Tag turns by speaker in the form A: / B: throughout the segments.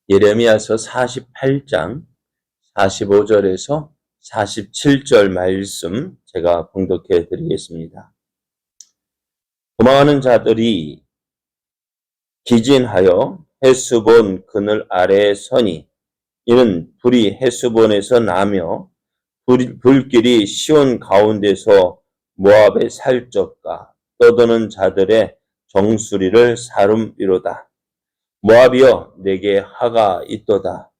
A: 예레미야서 48장 45절에서 47절 말씀 제가 봉독해 드리겠습니다. 도망하는 자들이 기진하여 헤스본 그늘 아래에 서니 이는 불이 헤스본에서 나며 불길이 시온 가운데서 모압의 살적과 떠도는 자들의 정수리를 사름이로다. 모압이여 내게 화가 있도다.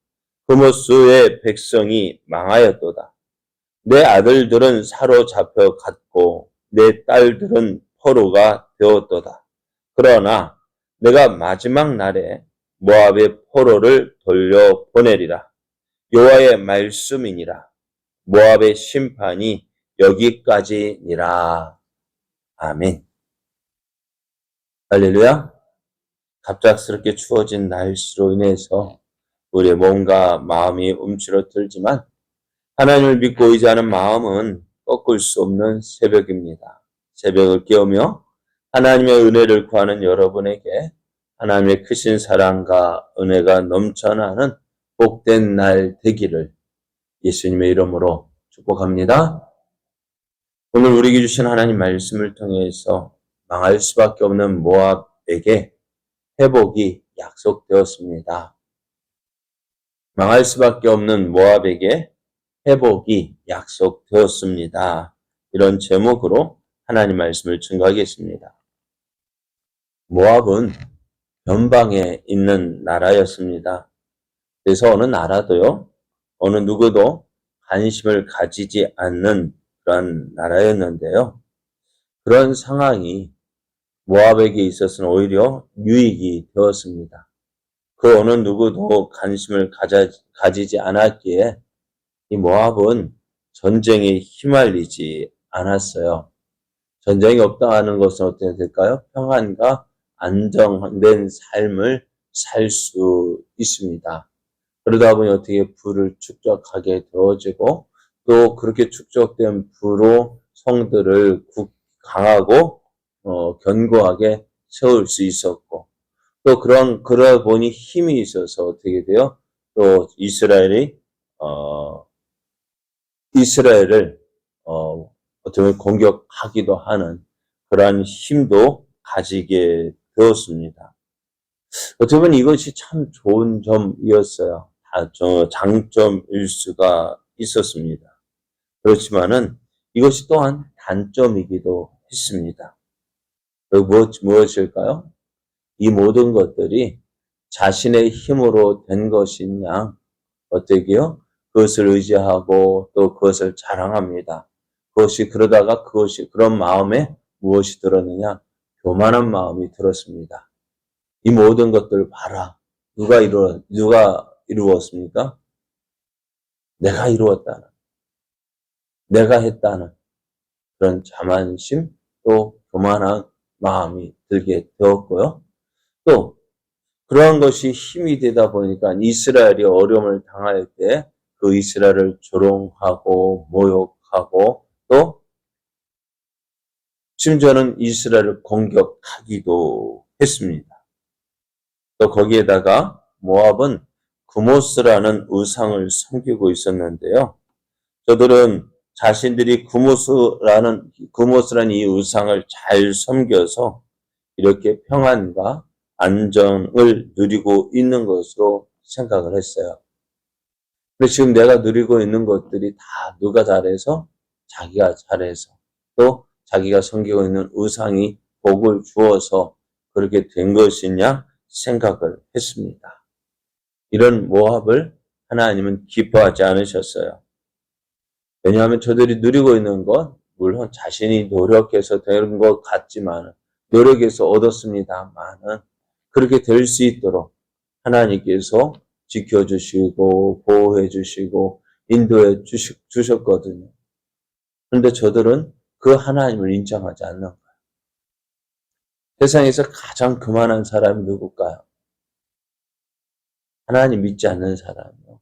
A: 그모스의 백성이 망하였도다. 내 아들들은 사로잡혀 갔고 내 딸들은 포로가 되었도다. 그러나 내가 마지막 날에 모압의 포로를 돌려보내리라. 여호와의 말씀이니라. 모압의 심판이 여기까지니라. 아멘. 할렐루야. 갑작스럽게 추워진 날씨로 인해서 우리의 몸과 마음이 움츠러들지만 하나님을 믿고 의지하는 마음은 꺾을 수 없는 새벽입니다. 새벽을 깨우며 하나님의 은혜를 구하는 여러분에게 하나님의 크신 사랑과 은혜가 넘쳐나는 복된 날 되기를 예수님의 이름으로 축복합니다. 오늘 우리에게 주신 하나님 말씀을 통해서 망할 수밖에 없는 모압에게 회복이 약속되었습니다. 망할 수밖에 없는 모압에게 회복이 약속되었습니다. 이런 제목으로 하나님 말씀을 증거하겠습니다. 모압은 변방에 있는 나라였습니다. 그래서 어느 나라도요, 어느 누구도 관심을 가지지 않는 그런 나라였는데요. 그런 상황이 모압에게 있어서는 오히려 유익이 되었습니다. 그 어느 누구도 관심을 가지지 않았기에 이 모압은 전쟁에 휘말리지 않았어요. 전쟁이 없다 하는 것은 어떻게 될까요? 평안과 안정된 삶을 살 수 있습니다. 그러다 보니 어떻게 부를 축적하게 되어지고 또 그렇게 축적된 부로 성들을 강하고 견고하게 세울 수 있었고 또 그러다 보니 힘이 있어서 어떻게 돼요? 또 이스라엘을 어떻게 보면 공격하기도 하는 그러한 힘도 가지게 되었습니다. 어떻게 보면 이것이 참 좋은 점이었어요. 장점일 수가 있었습니다. 그렇지만은 이것이 또한 단점이기도 했습니다. 무엇일까요? 이 모든 것들이 자신의 힘으로 된 것이냐, 어떻게요? 그것을 의지하고 또 그것을 자랑합니다. 그런 마음에 무엇이 들었느냐? 교만한 마음이 들었습니다. 이 모든 것들 봐라. 누가 이루었습니까? 내가 이루었다는, 내가 했다는 그런 자만심, 또 교만한 마음이 들게 되었고요. 또 그러한 것이 힘이 되다 보니까 이스라엘이 어려움을 당할 때 그 이스라엘을 조롱하고 모욕하고 또 심지어는 이스라엘을 공격하기도 했습니다. 또 거기에다가 모압은 구모스라는 우상을 섬기고 있었는데요. 저들은 자신들이 구모스라는 이 우상을 잘 섬겨서 이렇게 평안과 안정을 누리고 있는 것으로 생각을 했어요. 근데 지금 내가 누리고 있는 것들이 다 누가 잘해서? 자기가 잘해서 또 자기가 섬기고 있는 우상이 복을 주어서 그렇게 된 것이냐 생각을 했습니다. 이런 모압을 하나님은 기뻐하지 않으셨어요. 왜냐하면 저들이 누리고 있는 것, 물론 자신이 노력해서 된 것 같지만 노력해서 얻었습니다만은 그렇게 될 수 있도록 하나님께서 지켜주시고 보호해 주시고 인도해 주셨거든요. 그런데 저들은 그 하나님을 인정하지 않는 거예요. 세상에서 가장 교만한 사람이 누굴까요? 하나님 믿지 않는 사람이요.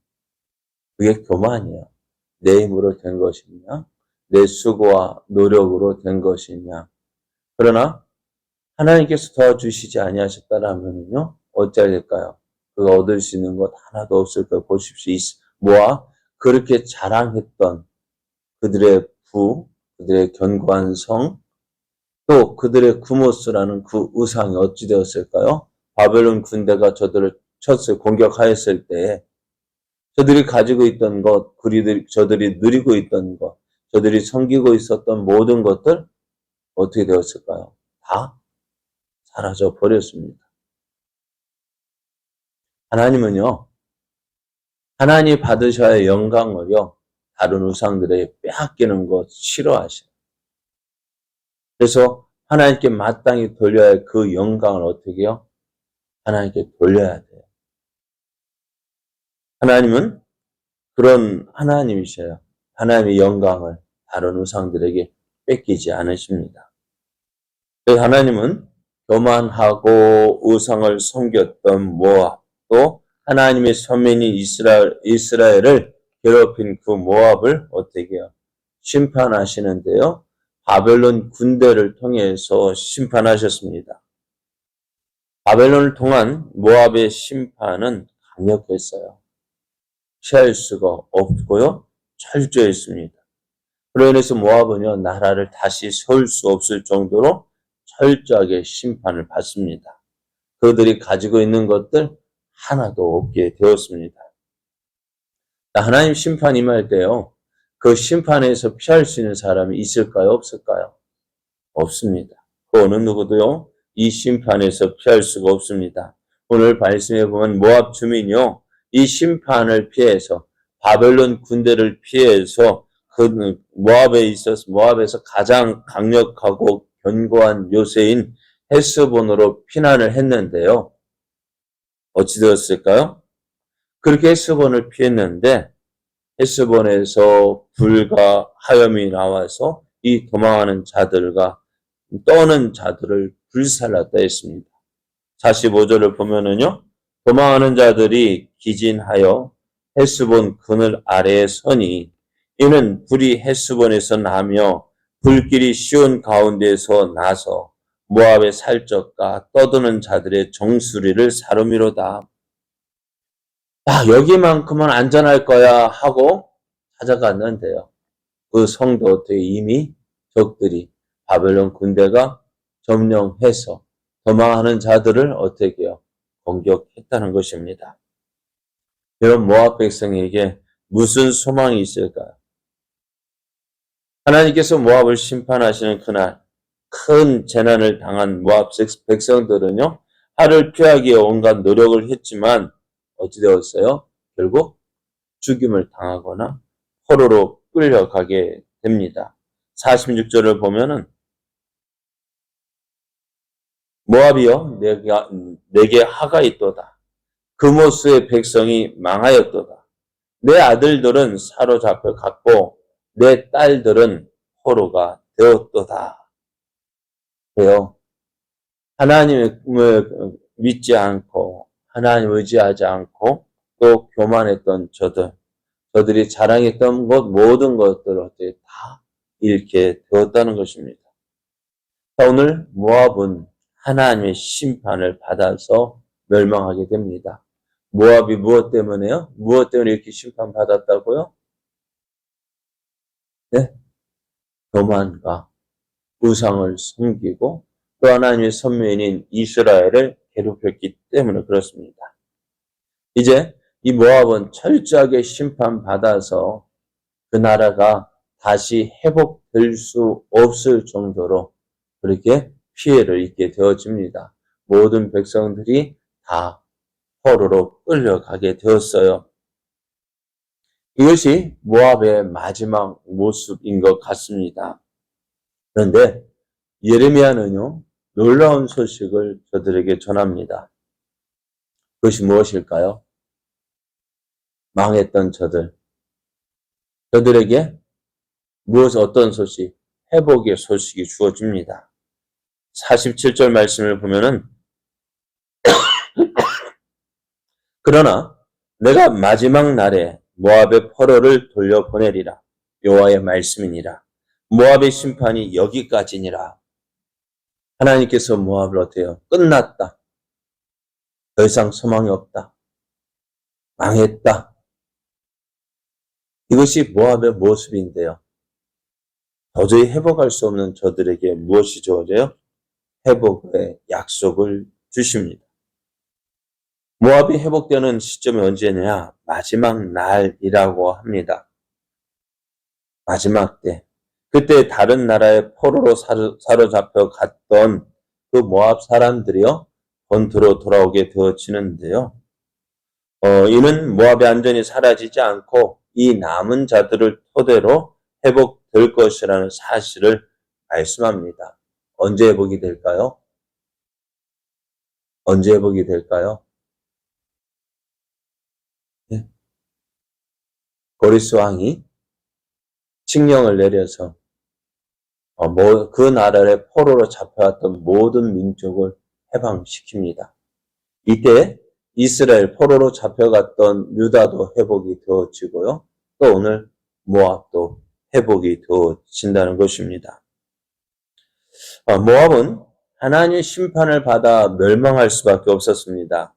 A: 그게 교만이에요. 내 힘으로 된 것이냐? 내 수고와 노력으로 된 것이냐? 그러나 하나님께서 도와주시지 아니하셨다라면요, 어찌해야 될까요? 그가 얻을 수 있는 것 하나도 없을 걸 보십시오. 모압, 그렇게 자랑했던 그들의 부, 그들의 견고한 성, 또 그들의 구모스라는 그 우상이 어찌 되었을까요? 바벨론 군대가 저들을 쳤을 공격하였을 때에 저들이 가지고 있던 것, 저들이 누리고 있던 것, 저들이 섬기고 있었던 모든 것들 어떻게 되었을까요? 다 사라져 버렸습니다. 하나님은요, 하나님 받으셔야 할 영광을요, 다른 우상들에게 빼앗기는 것 싫어하셔요. 그래서 하나님께 마땅히 돌려야 할 그 영광을 어떻게 해요? 하나님께 돌려야 돼요. 하나님은 그런 하나님이셔요. 하나님의 영광을 다른 우상들에게 뺏기지 않으십니다. 그래서 하나님은 교만하고 우상을 섬겼던 모압, 또 하나님의 선민인 이스라엘을 괴롭힌 그 모압을 어떻게 해요? 심판하시는데요. 바벨론 군대를 통해서 심판하셨습니다. 바벨론을 통한 모압의 심판은 강력했어요. 피할 수가 없고요. 철저했습니다. 그로 인해서 모압은요, 나라를 다시 세울 수 없을 정도로 철저하게 심판을 받습니다. 그들이 가지고 있는 것들 하나도 없게 되었습니다. 하나님 심판 임할 때요, 그 심판에서 피할 수 있는 사람이 있을까요? 없을까요? 없습니다. 그 어느 누구도요, 이 심판에서 피할 수가 없습니다. 오늘 말씀해 보면 모압 주민이요, 이 심판을 피해서 바벨론 군대를 피해서 그 모압에서 가장 강력하고 견고한 요새인 헤스본으로 피난을 했는데요. 어찌 되었을까요? 그렇게 헤스본을 피했는데 헤스본에서 불과 하염이 나와서 이 도망하는 자들과 떠는 자들을 불살랐다 했습니다. 45절을 보면은요, 도망하는 자들이 기진하여 헤스본 그늘 아래에 서니 이는 불이 헤스본에서 나며 불길이 시온 가운데에서 나서 모압의 살적과 떠드는 자들의 정수리를 사르미로다. 여기만큼은 안전할 거야 하고 찾아갔는데요. 그 성도 어떻게 이미 적들이 바벨론 군대가 점령해서 도망하는 자들을 어떻게 해요? 공격했다는 것입니다. 여러분, 모압 백성에게 무슨 소망이 있을까요? 하나님께서 모압을 심판하시는 그날 큰 재난을 당한 모압 백성들은요, 하를 피하기 위해 온갖 노력을 했지만 어찌 되었어요? 결국 죽임을 당하거나 포로로 끌려가게 됩니다. 46절을 보면은 모압이여 내게 하가 있도다. 그모스의 백성이 망하였도다. 내 아들들은 사로잡혀 갔고 내 딸들은 포로가 되었도다. 왜요? 하나님을 믿지 않고 하나님 의지하지 않고 또 교만했던 저들이 자랑했던 것 모든 것들을 어떻게 다 잃게 되었다는 것입니다. 오늘 모압은 하나님의 심판을 받아서 멸망하게 됩니다. 모압이 무엇 때문에요? 무엇 때문에 이렇게 심판받았다고요? 네? 교만과 우상을 섬기고 또 하나님의 선민인 이스라엘을 괴롭혔기 때문에 그렇습니다. 이제 이 모압은 철저하게 심판받아서 그 나라가 다시 회복될 수 없을 정도로 그렇게 피해를 입게 되어집니다. 모든 백성들이 다 포로로 끌려가게 되었어요. 이것이 모압의 마지막 모습인 것 같습니다. 그런데 예레미야는요, 놀라운 소식을 저들에게 전합니다. 그것이 무엇일까요? 망했던 저들에게 어떤 소식? 회복의 소식이 주어집니다. 47절 말씀을 보면은 그러나 내가 마지막 날에 모압의 포로를 돌려보내리라. 여호와의 말씀이니라. 모압의 심판이 여기까지니라. 하나님께서 모압을 어때요? 끝났다. 더 이상 소망이 없다. 망했다. 이것이 모압의 모습인데요. 도저히 회복할 수 없는 저들에게 무엇이 주어져요? 회복의 약속을 주십니다. 모압이 회복되는 시점이 언제냐? 마지막 날이라고 합니다. 마지막 때. 그때 다른 나라의 포로로 사로잡혀 갔던 그 모압 사람들이요, 본토로 돌아오게 되어지는데요. 이는 모압의 안전이 사라지지 않고 이 남은 자들을 토대로 회복될 것이라는 사실을 말씀합니다. 언제 회복이 될까요? 언제 회복이 될까요? 네. 고리스 왕이 칙령을 내려서 그 나라의 포로로 잡혀왔던 모든 민족을 해방시킵니다. 이때 이스라엘 포로로 잡혀갔던 유다도 회복이 되어지고요. 또 오늘 모압도 회복이 되어진다는 것입니다. 모압은 하나님의 심판을 받아 멸망할 수밖에 없었습니다.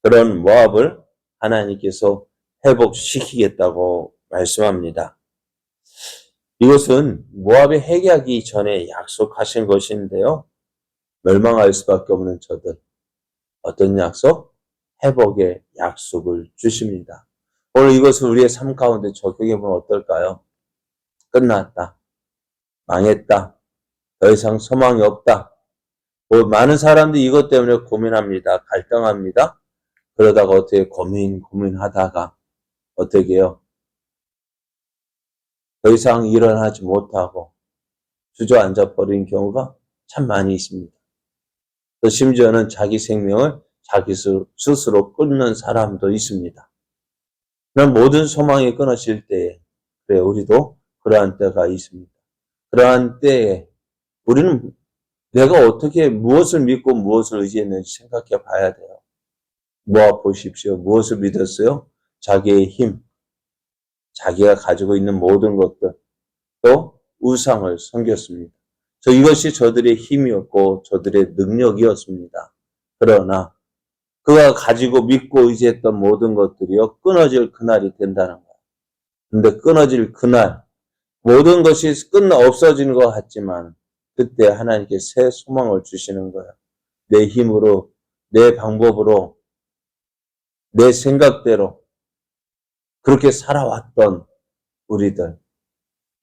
A: 그런 모압을 하나님께서 회복시키겠다고 말씀합니다. 이것은 모압이 회개하기 전에 약속하신 것인데요. 멸망할 수밖에 없는 저들. 어떤 약속? 회복의 약속을 주십니다. 오늘 이것을 우리의 삶 가운데 적용해보면 어떨까요? 끝났다. 망했다. 더 이상 소망이 없다. 많은 사람들이 이것 때문에 고민합니다. 갈등합니다. 그러다가 어떻게 고민하다가 어떻게 해요? 더 이상 일어나지 못하고 주저앉아 버린 경우가 참 많이 있습니다. 또 심지어는 자기 생명을 자기 스스로 끊는 사람도 있습니다. 그런 모든 소망이 끊어질 때에 그래 우리도 그러한 때가 있습니다. 그러한 때에 우리는 내가 어떻게 무엇을 믿고 무엇을 의지했는지 생각해 봐야 돼요. 모아 보십시오. 무엇을 믿었어요? 자기의 힘, 자기가 가지고 있는 모든 것들, 또 우상을 섬겼습니다. 이것이 저들의 힘이었고 저들의 능력이었습니다. 그러나 그가 가지고 믿고 의지했던 모든 것들이요 끊어질 그날이 된다는 거예요. 근데 끊어질 그날 모든 것이 없어지는 것 같지만 그때 하나님께 새 소망을 주시는 거예요. 내 힘으로, 내 방법으로, 내 생각대로 그렇게 살아왔던 우리들.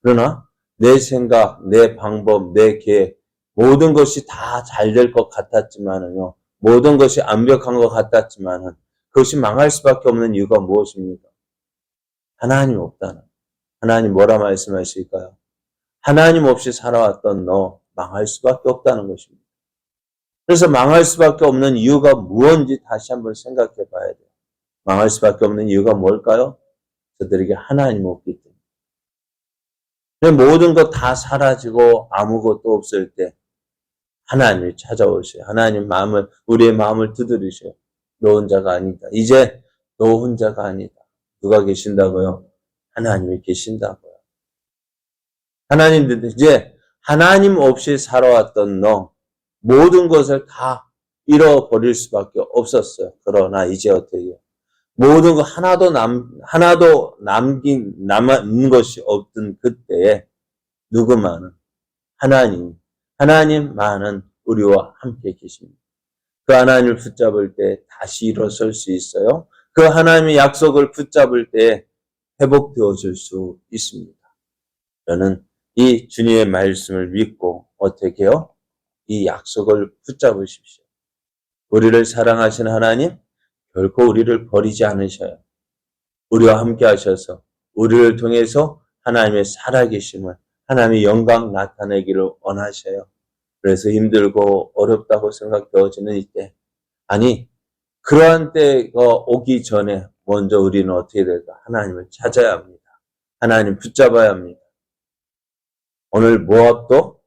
A: 그러나 내 생각, 내 방법, 내 계획 모든 것이 다 잘 될 것 같았지만은요. 모든 것이 완벽한 것 같았지만은 그것이 망할 수밖에 없는 이유가 무엇입니까? 하나님 없다는. 하나님 뭐라 말씀하실까요? 하나님 없이 살아왔던 너 망할 수밖에 없다는 것입니다. 그래서 망할 수밖에 없는 이유가 무엇인지 다시 한번 생각해 봐야 돼요. 망할 수밖에 없는 이유가 뭘까요? 저들에게 하나님 없기 때문에. 모든 것 다 사라지고 아무것도 없을 때 하나님이 찾아오셔요. 하나님 우리의 마음을 두드리셔요. 너 혼자가 아니다. 이제 너 혼자가 아니다. 누가 계신다고요? 하나님이 계신다고요. 하나님 이제 하나님 없이 살아왔던 너 모든 것을 다 잃어버릴 수밖에 없었어요. 그러나 이제 어떻게 해요? 모든 거 하나도 남은 것이 없던 그때에 누구만은 하나님만은 우리와 함께 계십니다. 그 하나님을 붙잡을 때 다시 일어설 수 있어요. 그 하나님의 약속을 붙잡을 때 회복되어질 수 있습니다. 저는 이 주님의 말씀을 믿고 어떻게 해요? 이 약속을 붙잡으십시오. 우리를 사랑하시는 하나님 결코 우리를 버리지 않으셔요. 우리와 함께 하셔서 우리를 통해서 하나님의 살아계심을 하나님의 영광 나타내기를 원하셔요. 그래서 힘들고 어렵다고 생각되어지는 이때 그러한 때가 오기 전에 먼저 우리는 어떻게 될까? 하나님을 찾아야 합니다. 하나님 붙잡아야 합니다. 오늘 모압도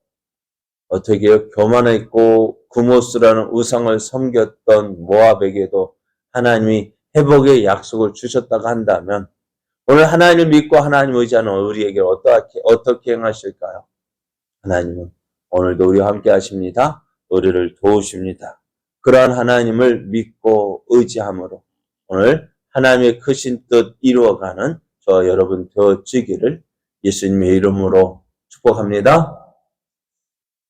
A: 어떻게 해요? 교만했고 구모스라는 우상을 섬겼던 모압에게도 하나님이 회복의 약속을 주셨다고 한다면 오늘 하나님을 믿고 하나님 의지하는 우리에게 어떻게 행하실까요? 하나님은 오늘도 우리와 함께 하십니다. 우리를 도우십니다. 그러한 하나님을 믿고 의지함으로 오늘 하나님의 크신 뜻 이루어가는 저 여러분 되어지기를 예수님의 이름으로 축복합니다.